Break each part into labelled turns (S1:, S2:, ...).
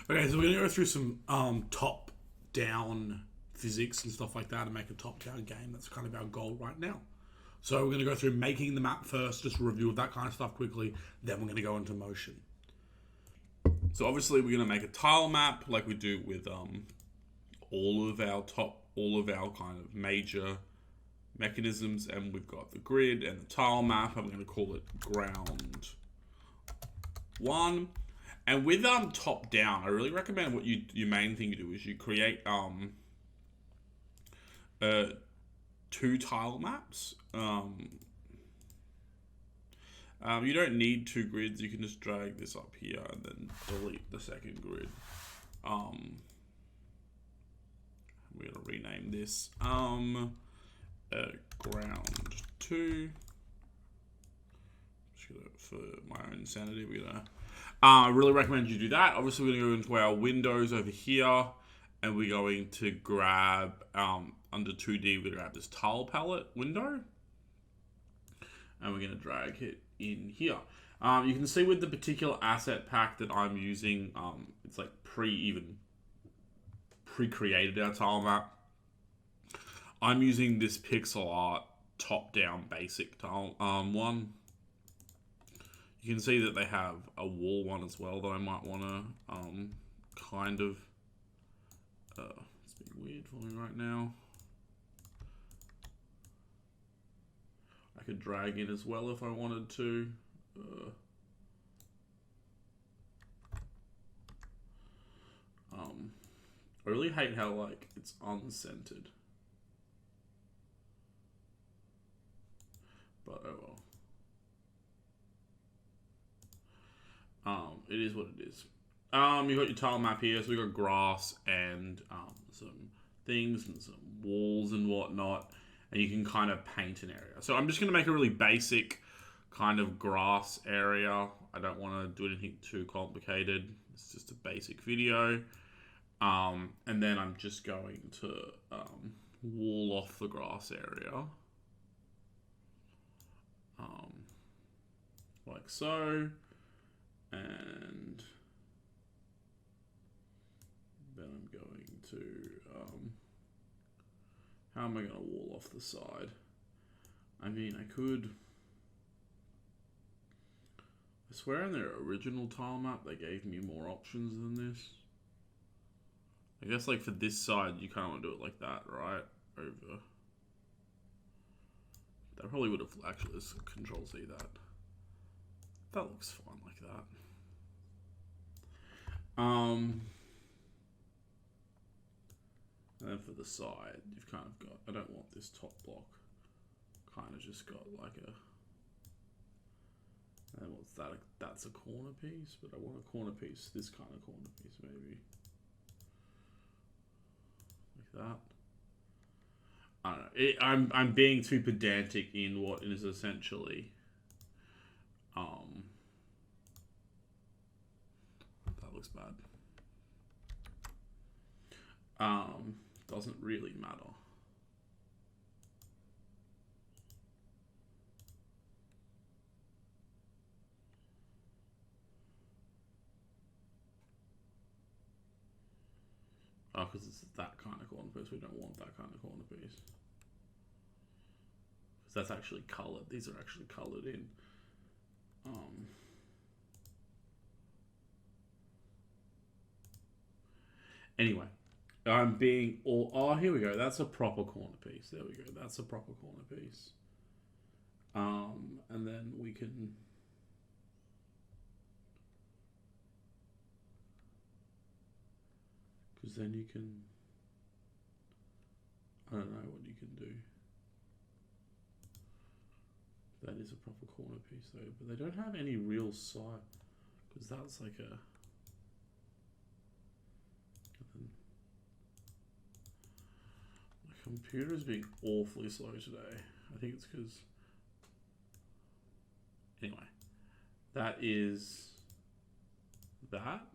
S1: Okay, so we're gonna go through some top-down physics and stuff like that, and make a top-down game. That's kind of our goal right now. So we're gonna go through making the map first, just a review of that kind of stuff quickly. Then we're gonna go into motion. So obviously we're gonna make a tile map like we do with all of our kind of major mechanisms, and we've got the grid and the tile map. I'm gonna call it ground one. And with top down, I really recommend what your main thing you do is you create two tile maps. You don't need two grids. You can just drag this up here and then delete the second grid. We're gonna rename this ground two. For my own sanity, we're gonna. I really recommend you do that. Obviously, we're gonna go into our windows over here, and we're going to grab under 2D. We're gonna grab this tile palette window, and we're gonna drag it in here. You can see with the particular asset pack that I'm using, it's like pre-created our tile map. I'm using this pixel art top-down basic tile one. You can see that they have a wall one as well that I might want to kind of. It's being weird for me right now. I could drag in as well if I wanted to. I really hate how like it's uncentered, but oh well. It is what it is. You got your tile map here, so we got grass and some things and some walls and whatnot, and you can kind of paint an area. So I'm just gonna make a really basic kind of grass area. I don't want to do anything too complicated. It's just a basic video. And then I'm just going to wall off the grass area. Like so. And then I'm going to, how am I going to wall off the side? I mean, I could, I swear in their original tile map, they gave me more options than this. I guess like for this side, you kind of want to do it like that, right? Over. That probably would have actually, let's Control Z that. That looks fine like that. And then for the side, you've kind of got, I don't want this top block. Kind of just got like a, and what's that? That's a corner piece, but I want a corner piece, this kind of corner piece maybe. Like that. I don't know. I'm being too pedantic in what is essentially, that looks bad. Doesn't really matter. Oh, because it's that kind of corner piece. We don't want that kind of corner piece. Because that's actually colored. These are actually colored in. Anyway, I'm being all. Oh, here we go. That's a proper corner piece. There we go. That's a proper corner piece. And then we can. Because then you can. I don't know what you can do. That is a proper corner piece though, but they don't have any real side. Because that's like a. My computer is being awfully slow today. I think it's because. Anyway, that is that.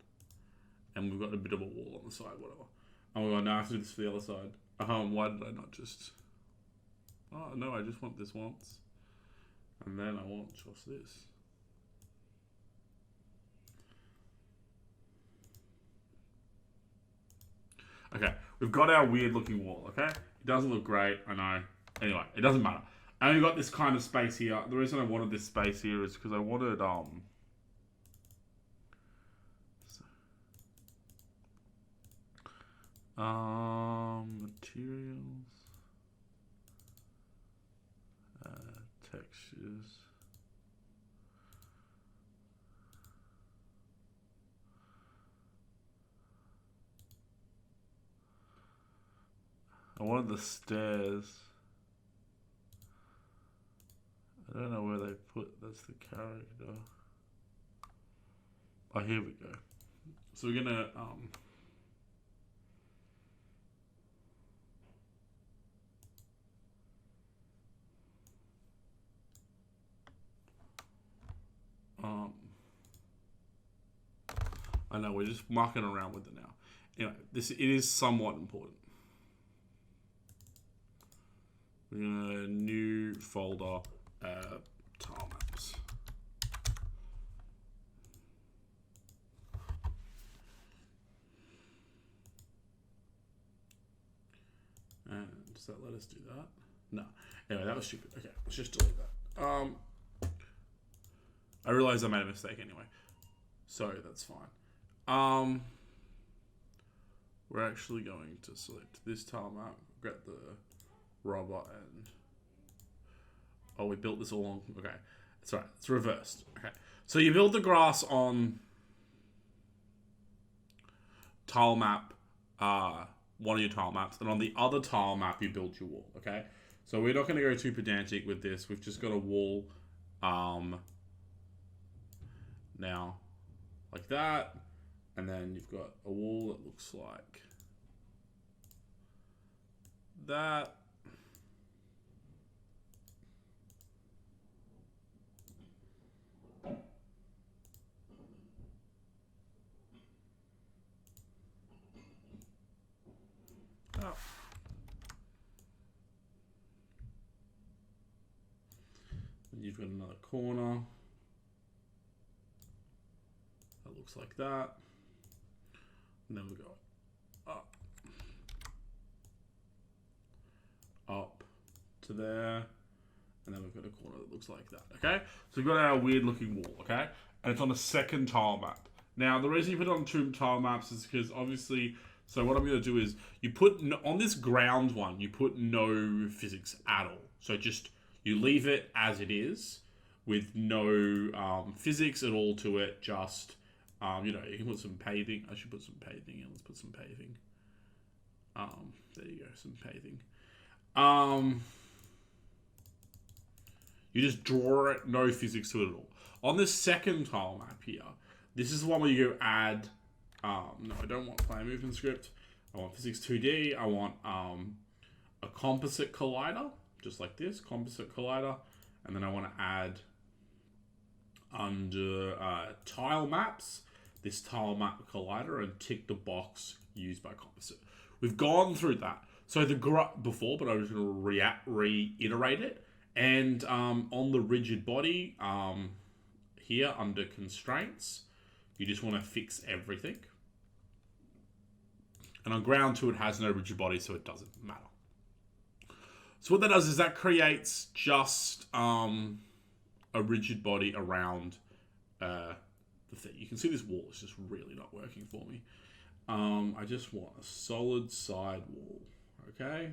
S1: And we've got a bit of a wall on the side, whatever. Oh my god, now I have to do this for the other side. Why did I not just... Oh no, I just want this once. And then I want just this. Okay, we've got our weird looking wall, okay? It doesn't look great, I know. Anyway, it doesn't matter. I only got this kind of space here. The reason I wanted this space here is because I wanted, materials, textures. I wanted the stairs. I don't know where they put, that's the character. Oh, here we go. So we're gonna, I know, we're just mucking around with it now. Anyway, it is somewhat important. We're gonna new folder, tile maps. And does that let us do that? No. Anyway, that was stupid. Okay, let's just delete that. I realized I made a mistake anyway, so that's fine. We're actually going to select this tile map, get the robot, and oh, we built this all on. Okay, that's right. It's reversed. Okay, so you build the grass on tile map, one of your tile maps, and on the other tile map you build your wall. Okay, so we're not going to go too pedantic with this. We've just got a wall, now, like that, and then you've got a wall that looks like that. Oh. And you've got another corner that looks like that. And then we go up to there, and then we've got a corner that looks like that. Okay, so we've got our weird looking wall. Okay, and it's on the second tile map. Now the reason you put it on two tile maps is because obviously. So what I'm going to do is you put on this ground one, you put no physics at all. So just you leave it as it is with no physics at all to it. Just you know, you can put some paving. I should put some paving in. Let's put some paving. There you go, some paving. You just draw it, no physics to it at all. On this second tile map here, this is the one where you go add. No, I don't want player movement script. I want physics 2D. I want a composite collider, just like this, composite collider. And then I want to add under tile maps, this tile map collider, and tick the box used by composite. We've gone through that. So the before, but I was going to reiterate it. And on the rigid body, here under constraints, you just want to fix everything. And on ground 2, it has no rigid body, so it doesn't matter. So what that does is that creates just a rigid body around the thing. You can see this wall is just really not working for me. I just want a solid side wall, okay?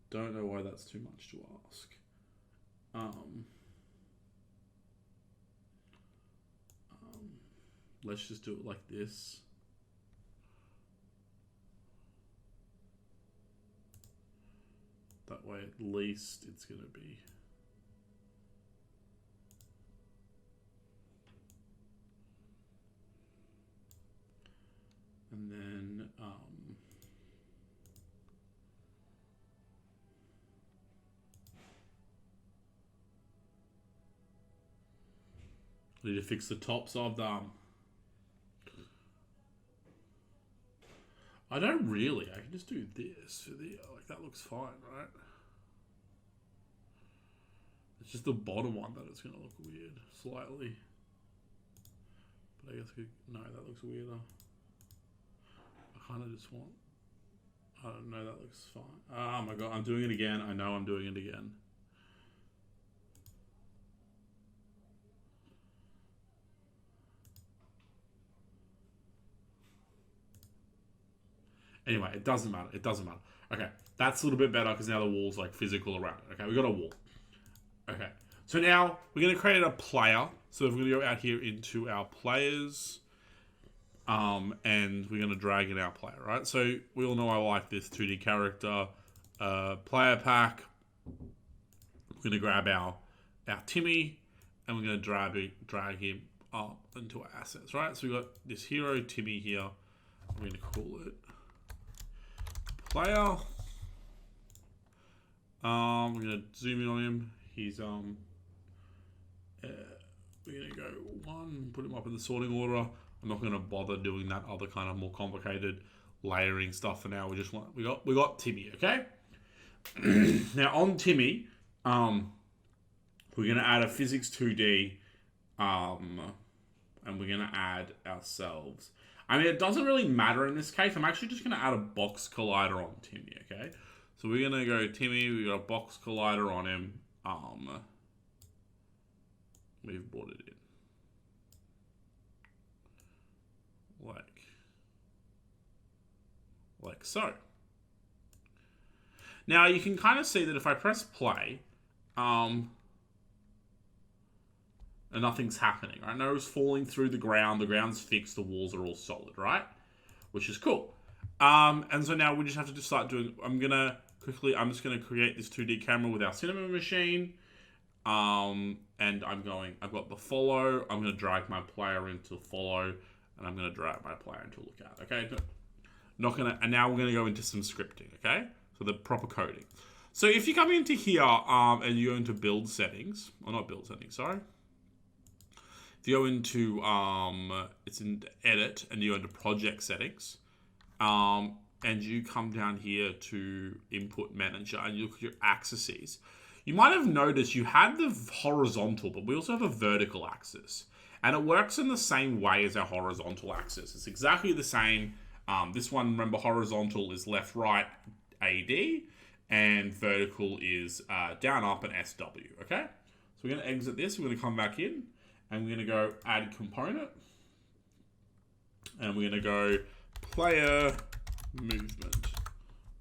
S1: Don't know why that's too much to ask. Let's just do it like this. That way, at least it's going to be. And then, I need to fix the tops of them. I don't really. I can just do this for the like that looks fine, right? It's just the bottom one that it's gonna look weird, slightly. But I guess no, that looks weirder. I kind of just want... I don't know, that looks fine. Oh my god, I'm doing it again. I know I'm doing it again. Anyway, it doesn't matter. It doesn't matter. Okay, that's a little bit better because now the wall's like physical around it. Okay, we got a wall. Okay, so now we're going to create a player. So we're going to go out here into our players. And we're going to drag in our player, right? So we all know I like this 2D character player pack. We're going to grab our Timmy and we're going to drag him up into our assets, right? So we've got this hero Timmy here. We're going to call it player. We're going to zoom in on him. He's we're going to go 1, put him up in the sorting order. I'm not going to bother doing that other kind of more complicated layering stuff for now. We got Timmy, okay? Now on Timmy, we're going to add a physics 2D, and we're going to add ourselves. I mean, it doesn't really matter in this case. I'm actually just going to add a box collider on Timmy, okay? So we're going to go Timmy. We got a box collider on him. We've brought it in. Like so. Now you can kind of see that if I press play, and nothing's happening, right? No's falling through the ground's fixed, the walls are all solid, right? Which is cool. And so now we just have to just start doing, I'm just gonna create this 2D camera with our cinema machine. And I've got the follow, I'm gonna drag my player into follow, and I'm gonna drag my player into lookout, okay? And now we're gonna go into some scripting, okay? So the proper coding. So if you come into here, and you go into build settings, or not build settings, sorry. If you go into, it's in edit, and you go into project settings, and you come down here to input manager, and you look at your axes. You might have noticed you had the horizontal, but we also have a vertical axis. And it works in the same way as our horizontal axis. It's exactly the same. This one, remember, horizontal is left, right, AD, and vertical is down, up, and SW, okay? So we're going to exit this. We're going to come back in, and we're going to go add component. And we're going to go player movement,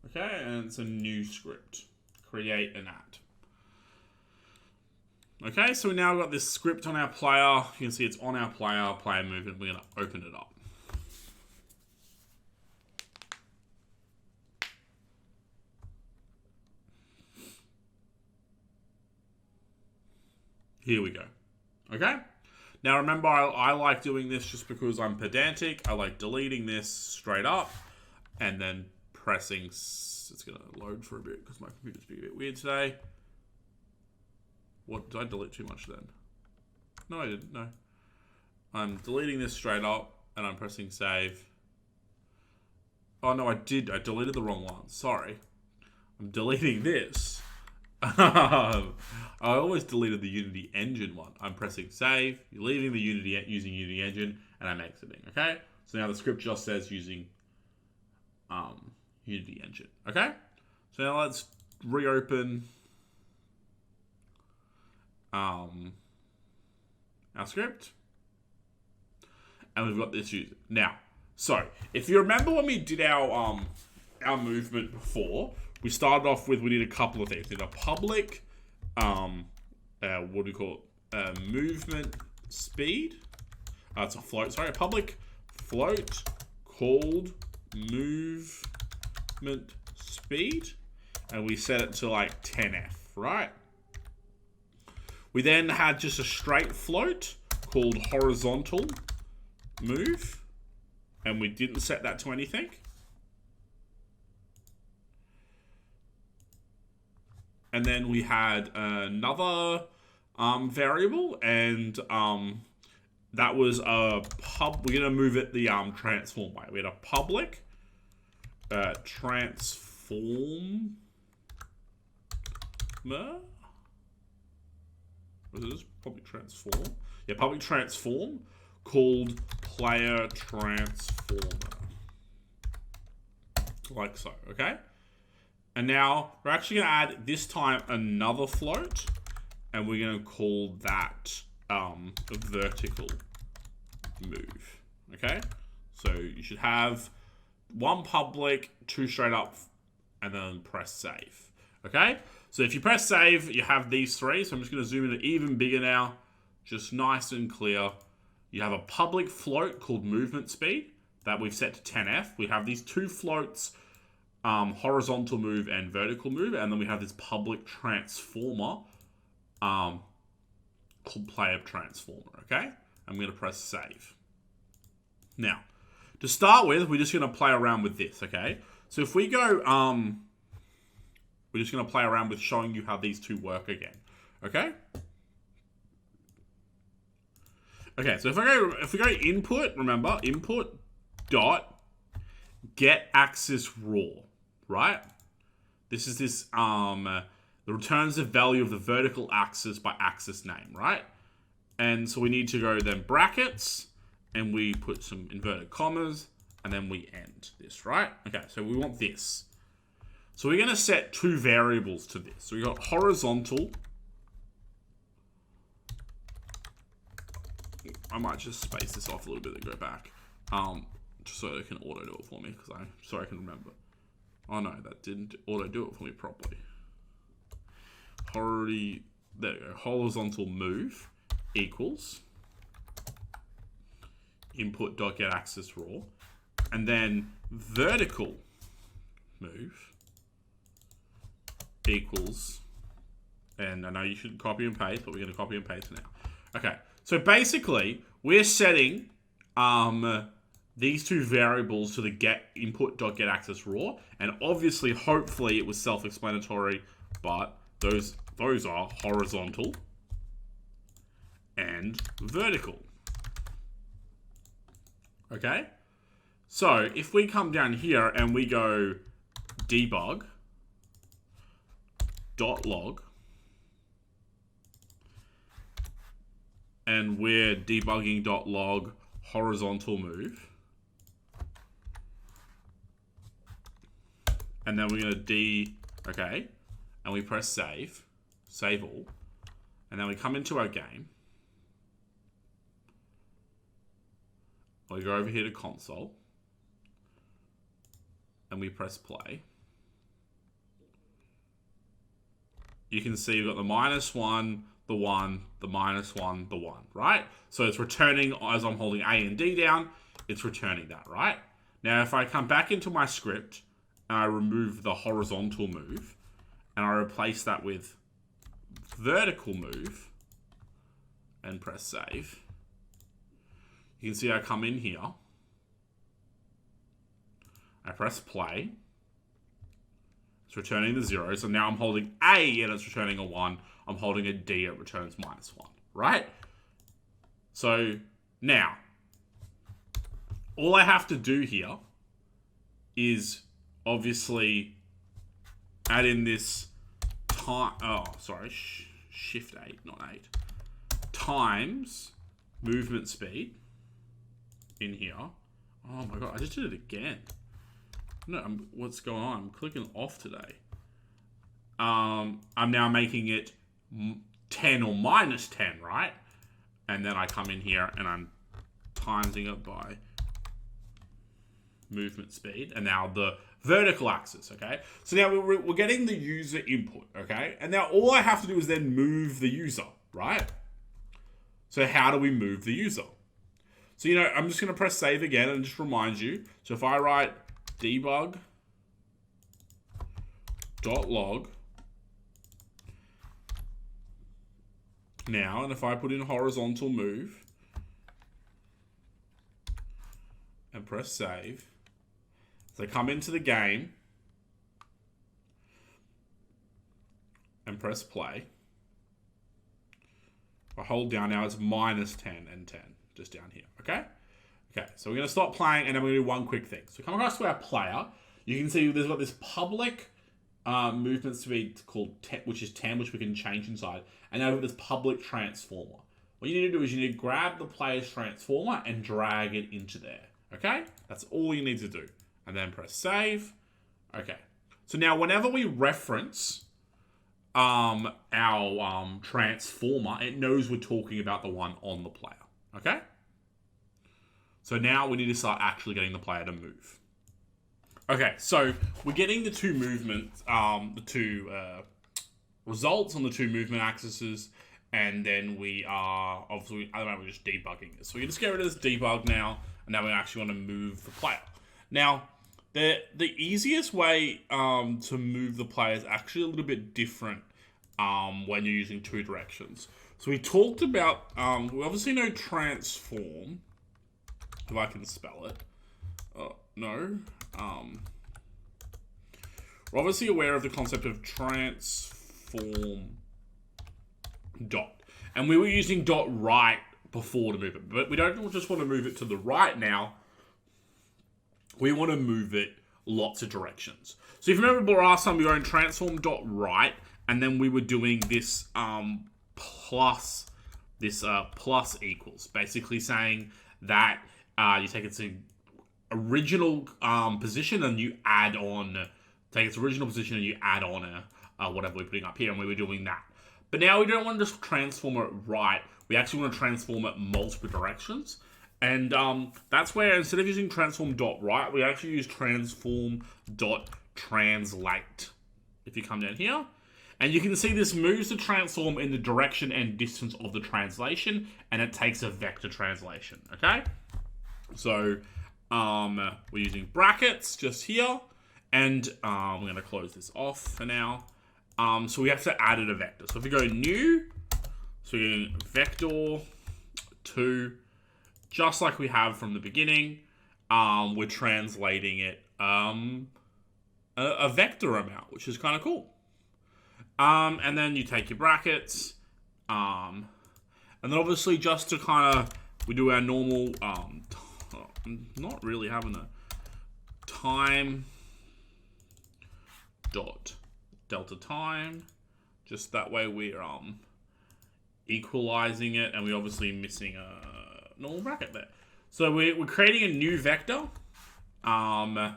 S1: okay? And it's a new script. Create and add. Okay, so we now got this script on our player. You can see it's on our player movement. We're going to open it up. Here we go. Okay? Now remember, I like doing this just because I'm pedantic. I like deleting this straight up and then pressing... It's going to load for a bit because my computer's being a bit weird today. What, did I delete too much then? No, I didn't. No. I'm deleting this straight up and I'm pressing save. Oh, no, I did. I deleted the wrong one. Sorry. I'm deleting this. I always deleted the Unity Engine one. I'm pressing save, you're leaving the using Unity Engine, and I'm exiting, okay? So now the script just says using Unity Engine, okay? So now let's reopen our script. And we've got this user. Now, so if you remember when we did our movement before, we started off with, we did a couple of things. We did a public, what do you call it? Movement speed. It's a float, sorry, a public float called movement speed. And we set it to like 10F, right? We then had just a straight float called horizontal move. And we didn't set that to anything. And then we had another variable, and that was a we're gonna move it the transform way. We had a public transform. Was this public transform? Yeah, public transform called player transformer. like so, okay? And now we're actually going to add, this time, another float, and we're going to call that a vertical move, okay? So you should have one public, two straight up, and then press save, okay? So if you press save, you have these three. So I'm just going to zoom in even bigger now, just nice and clear. You have a public float called movement speed that we've set to 10F. We have these two floats, horizontal move and vertical move, and then we have this public transformer called player transformer, okay? I'm going to press save. Now, to start with, we're just going to play around with this, okay? So if we go, we're just going to play around with showing you how these two work again, okay? Okay, so if we go input, remember, input dot get axis raw, right? This is this, the returns the value of the vertical axis by axis name, right? And so we need to go then brackets, and we put some inverted commas, and then we end this, right? Okay, so we want this. So we're going to set two variables to this. So we got horizontal. I might just space this off a little bit and go back. Just so it can auto do it for me, because so I can remember. Oh no, that didn't auto do it for me properly. There we go. Horizontal move equals input dot get axis raw, and then vertical move equals, and I know you shouldn't copy and paste, but we're going to copy and paste now. Okay, so basically we're setting these two variables to the get input dot get axis raw, and obviously, hopefully, it was self-explanatory, but those are horizontal and vertical. Okay, so if we come down here and we go debug .log, and we're debugging .log horizontal move, and then we're going to okay, and we press save all, and then we come into our game, we go over here to console, and we press play. You can see we've got the -1, the 1, the -1, the 1, right? So it's returning, as I'm holding A and D down, it's returning that, right? Now, if I come back into my script and I remove the horizontal move and I replace that with vertical move and press save, you can see I come in here, I press play, it's returning the 0, so now I'm holding A and it's returning a 1, I'm holding a D, it returns -1, right? So now, all I have to do here is obviously add in this time, shift 8, not 8, times movement speed in here. Oh my god, I just did it again. No, what's going on? I'm clicking off today. I'm now making it 10 or -10, right? And then I come in here and I'm timesing it by movement speed, and now the vertical axis, okay? So now we're getting the user input, okay? And now all I have to do is then move the user, right? So how do we move the user? So, I'm just going to press save again and just remind you. So if I write debug.log now, and if I put in horizontal move and press save, so I come into the game and press play. If I hold down now, it's -10 and 10, just down here, okay? Okay, so we're going to stop playing, and then we're going to do one quick thing. So come across to our player. You can see there's got this public movement speed called which is 10, which we can change inside. And now we've got this public transformer. What you need to do is you need to grab the player's transformer and drag it into there. Okay? That's all you need to do. And then press save. Okay. So now whenever we reference our transformer, it knows we're talking about the one on the player. Okay? So now we need to start actually getting the player to move. Okay, so we're getting the two movements, the two results on the two movement axes, and then we are obviously at the moment we're just debugging this. So we just get rid of this debug now, and now we actually want to move the player. Now, the easiest way to move the player is actually a little bit different when you're using two directions. So we talked about, we obviously know transform, if I can spell it. No. We're obviously aware of the concept of transform dot. And we were using dot right before to move it. But we don't just want to move it to the right now. We want to move it lots of directions. So if you remember last time we were in transform dot right, and then we were doing this plus equals, basically saying that you take its original position and you add on, take its original position and you add on whatever we're putting up here, and we were doing that. But now we don't want to just transform it right. We actually want to transform it multiple directions. And that's where instead of using transform dot right, we actually use transform dot translate. If you come down here, and you can see this moves the transform in the direction and distance of the translation, and it takes a vector translation, okay? So we're using brackets just here, and we're going to close this off for now. So we have to add in a vector. So if we go new, so we're going vector 2, just like we have from the beginning, we're translating it a vector amount, which is kind of cool. And then you take your brackets, and then obviously just to kind of, we do our normal, not really having a time dot delta time, just that way we're equalizing it, and we're obviously missing a normal bracket there. So we're creating a new vector, and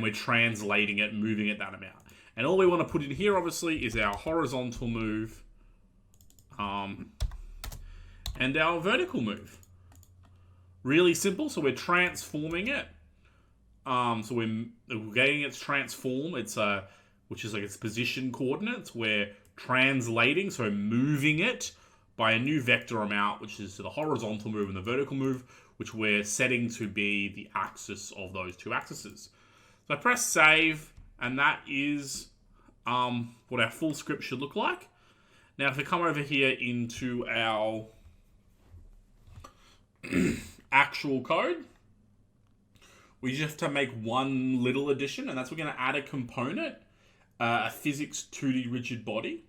S1: we're translating it, moving it that amount. And all we want to put in here, obviously, is our horizontal move, and our vertical move. Really simple. So we're transforming it. So we're getting its transform. It's which is like its position coordinates. We're translating, so moving it by a new vector amount, which is the horizontal move and the vertical move, which we're setting to be the axis of those two axes. So I press save, and that is what our full script should look like. Now, if we come over here into our actual code, we just have to make one little addition, and that's we're going to add a component, a physics 2D rigid body.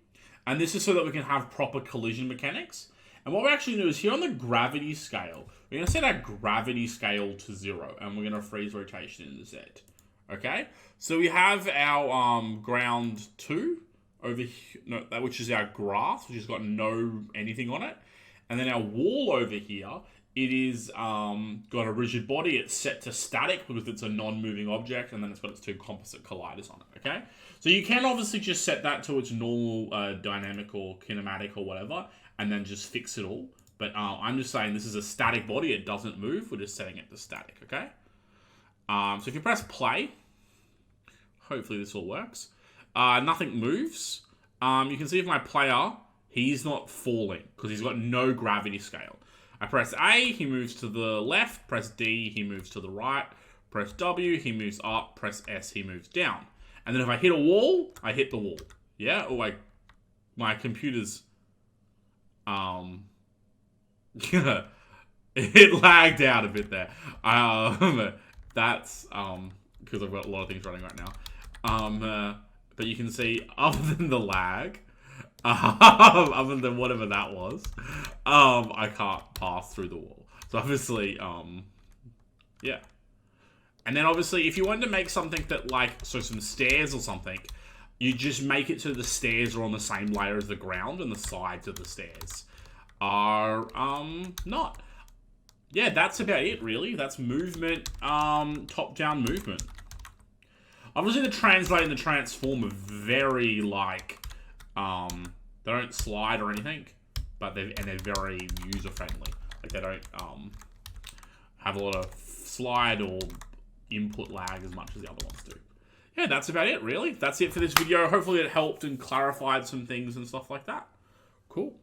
S1: And this is so that we can have proper collision mechanics. And what we're actually going to do is here on the gravity scale, we're going to set our gravity scale to 0, and we're going to freeze rotation in the Z. Okay? So we have our ground 2 over here, which is our grass, which has got no anything on it. And then our wall over here, it is got a rigid body. It's set to static because it's a non-moving object, and then it's got its two composite colliders on it, okay? So you can obviously just set that to its normal dynamic or kinematic or whatever, and then just fix it all. But I'm just saying this is a static body. It doesn't move. We're just setting it to static, okay? So if you press play, hopefully this all works. Nothing moves. You can see if my player, he's not falling because he's got no gravity scale. I press A, he moves to the left. Press D, he moves to the right. Press W, he moves up. Press S, he moves down. And then if I hit a wall, I hit the wall. Yeah? Or like my computer's it lagged out a bit there. That's because I've got a lot of things running right now. But you can see, other than the lag, other than whatever that was, I can't pass through the wall. So obviously, yeah. And then obviously, if you wanted to make something that some stairs or something, you just make it so the stairs are on the same layer as the ground and the sides of the stairs are, not. Yeah, that's about it, really. That's movement, top-down movement. Obviously, the Translate and the Transform are very, like, they don't slide or anything, but they're very user-friendly. Like, they don't, have a lot of slide or input lag as much as the other ones do. Yeah, that's about it, really. That's it for this video. Hopefully it helped and clarified some things and stuff like that. Cool.